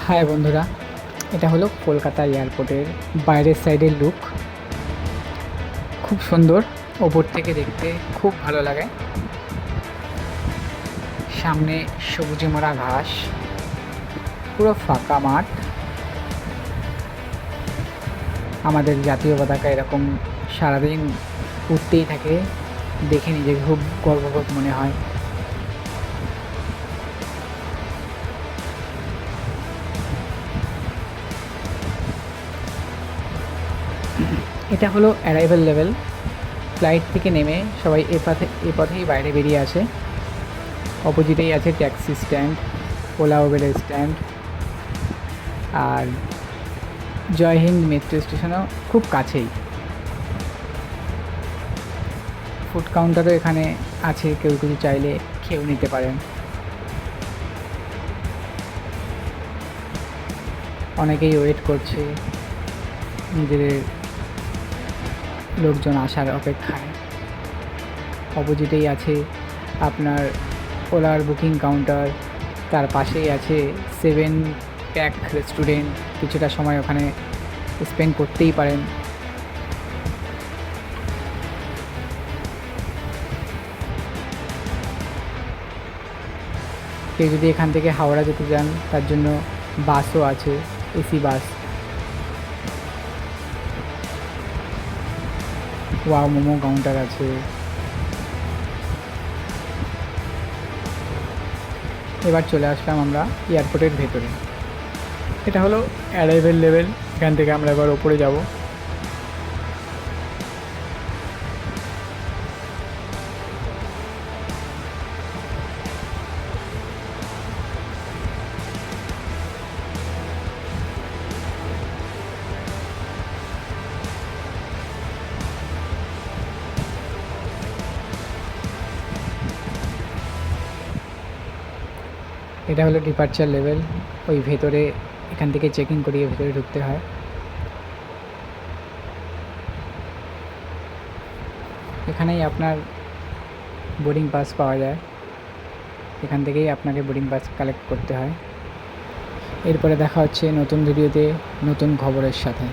High বন্ধুরা, এটা হলো কলকাতা এয়ারপোর্টের বাইরের সাইডের লুক। খুব সুন্দর, ওপর থেকে দেখতে খুব ভালো লাগে। সামনে সবুজে মোড়া ঘাস, পুরো ফাঁকা মাঠ। আমাদের জাতীয় পতাকা এরকম সারাদিন উঠতেই থাকে, দেখে নিজেকে খুব গর্ববোধ মনে হয়। এটা হলো অ্যারাইভাল লেভেল। ফ্লাইট থেকে নেমে সবাই এ পথেই বাইরে বেরিয়ে আসে। অপোজিটেই আছে ট্যাক্সি স্ট্যান্ড, ওলা উবেরের স্ট্যান্ড, আর জয় হিন্দ মেট্রো স্টেশনও খুব কাছেই। ফুড কাউন্টারও এখানে আছে, কেউ কিছু চাইলে খেয়েও নিতে পারেন। অনেকেই ওয়েট করছে নিজেদের লোকজন আসার অপেক্ষায়। অপোজিটেই আছে আপনার ওলার বুকিং কাউন্টার, তার পাশেই আছে 7 প্যাক রেস্টুরেন্ট। কিছুটা সময় ওখানে স্পেন্ড করতেই পারেন। কেউ যদি এখান থেকে হাওড়া যেতে চান তার জন্য বাসও আছে, AC bus. Wow momo counter আছে। এবার চলে আসলাম আমরা এয়ারপোর্টের ভেতরে। এটা হলো অ্যারাইভেল লেভেল। এখান থেকে আমরা এবার ওপরে যাব। এটা হলো ডিপার্চার লেভেল। ওই ভেতরে এখান থেকে চেকিং করিয়ে ভেতরে ঢুকতে হয়। এখানেই আপনার বোর্ডিং পাস পাওয়া যায়। এখান থেকেই আপনাকে বোর্ডিং পাস কালেক্ট করতে হয়। এরপরে দেখা হচ্ছে নতুন ভিডিওতে নতুন খবরের সাথে।